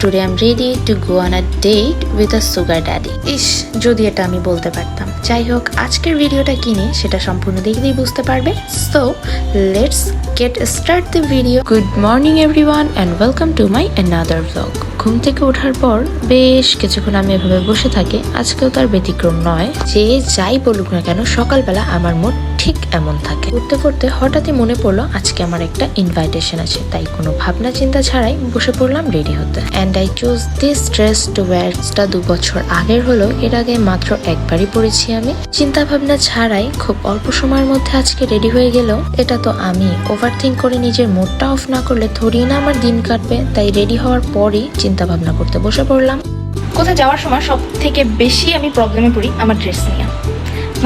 today I'm ready to go on a date with a sugar daddy. ইস, যদি এটা আমি বলতে পারতাম। যাই হোক, আজকের ভিডিওটা কি নিয়ে সেটা সম্পূর্ণ দেখলেই বুঝতে পারবে। So let's get start the video. Good morning everyone and welcome to my another vlog. ঘুম থেকে ওঠার পর বেশ কিছুক্ষণ আমি এভাবে বসে থাকি। আজকেও তার ব্যতিক্রম নয়। যে যাই বলুক না কেন, সকালবেলা আমার মুড ঠিক এমন থাকে। উঠতে পড়তে হঠাৎই মনে পড়লো আজকে আমার একটা ইনভাইটেশন আছে, তাই কোনো ভাবনা চিন্তা ছাড়াই বসে পড়লাম রেডি হতে। And I choose this dress two wire. 2 বছর আগের হলো, এর আগে মাত্র একবারই পরেছি আমি। চিন্তা ভাবনা ছাড়াই খুব অল্প সময়ের মধ্যে আজকে রেডি হয়ে গেল। এটা তো আমি ওভারথিঙ্ক করে নিজের মুডটা অফ না করলে থোড়িই না আমার দিন কাটবে। তাই রেডি হওয়ার পরই চিন্তা ভাবনা করতে বসে পড়লাম। কোথাও যাওয়ার সময় সব থেকে বেশি আমি প্রবলেমে পড়ি আমার ড্রেস নিয়ে।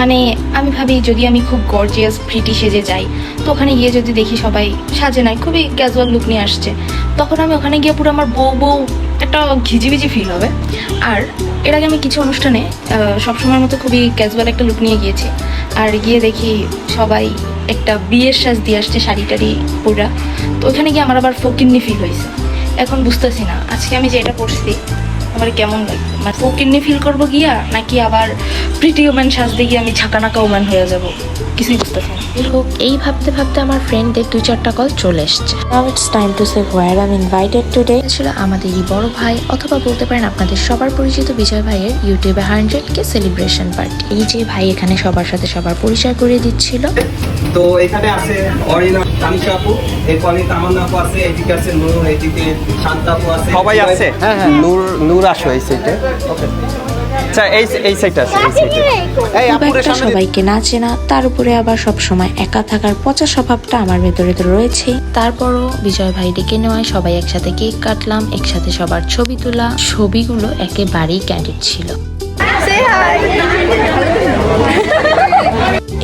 মানে আমি ভাবি যদি আমি খুব গর্জিয়াস প্রিটি সেজে যাই, তো ওখানে গিয়ে যদি দেখি সবাই সাজে নাই, খুবই ক্যাজুয়াল লুক নিয়ে আসছে, তখন আমি ওখানে গিয়ে পুরো আমার বউ একটা ঘিজিবিজি ফিল হবে। আর এর আগে আমি কিছু অনুষ্ঠানে সবসময়ের মতো খুবই ক্যাজুয়াল একটা লুক নিয়ে গিয়েছি, আর গিয়ে দেখি সবাই একটা বিয়ের সাজ দিয়ে আসছে, শাড়ি টাড়ি পুরা। তো ওখানে গিয়ে আমার আবার ফকিন্নি ফিল হয়েছে। এখন বুঝতেছি না আজকে আমি যে এটা পরছি আমার কেমন লাগবে, মানে ফকিন্নি ফিল করবো গিয়া, নাকি আবার প্রিটি ওম্যান সাজতে গিয়ে আমি ঝাঁকানাকা ওম্যান হয়ে যাব, কিছুই বুঝতেছি না। এই ভাবতে ভাবতে আমার ফ্রেন্ডদের 2-4টা কল চলে এসছে। Now it's time to say where I'm invited today. ছিল আমাদেরই বড় ভাই, অথবা বলতে পারেন আপনাদের সবার পরিচিত বিজয় ভাইয়ের ইউটিউবে 100K সেলিব্রেশন পার্টি। এই যে ভাই এখানে সবার সাথে সবার পরিচয় করে দিচ্ছিল। তো এখানে আছে অরিনা, তানিশা আপু, এরপরে তামান্না আপু আছে, এদিকে আছে নূর, এদিকে শান্তা আপু আছে, সবাই আছে। হ্যাঁ, নূর আসো এই সাইডে। ওকে, আচ্ছা এই সাইডে আছে, এই সাইডে। এই আপুরে সামনে সবাইকে না চেনা, তার উপরে আবার সব সময় একা থাকার পচা স্বভাবটা আমার ভেতরে তো রয়েছেই। তারপরও বিজয় ভাই ডেকে নেওয়ায় সবাই একসাথে কেক কাটলাম, একসাথে সবার ছবি তোলা। ছবিগুলো একেবারেই ক্যান্ডিড ছিল।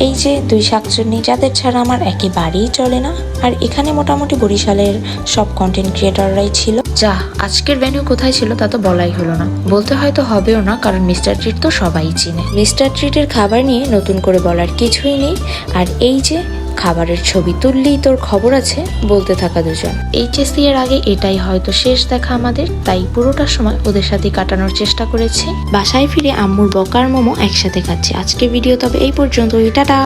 এই যে 2 শাকচুন্নি, যাদের ছাড়া আমার একেবারেই চলে না। আর এখানে মোটামুটি বরিশালের সব কন্টেন্ট ক্রিয়েটররাই ছিল। যা, আজকের ভেন্যু কোথায় ছিল তা তো বলাই হলো না, বলতে হয়তো হবেও না, কারণ মিস্টার ট্রিট তো সবাই চিনে। মিস্টার ট্রিটের খাবার নিয়ে নতুন করে বলার কিছুই নেই। আর এই যে খাবারের ছবি তুললেই তোর খবর আছে বলতে থাকা দুজন। এইচএসসি এর আগে এটাই হয়তো শেষ দেখা আমাদের, তাই পুরোটা সময় ওদের সাথে কাটানোর চেষ্টা করেছি। বাসায় ফিরে আম্মুর বকার মোমো একসাথে খাচ্ছি। আজকে ভিডিও তবে এই পর্যন্ত, টাটা।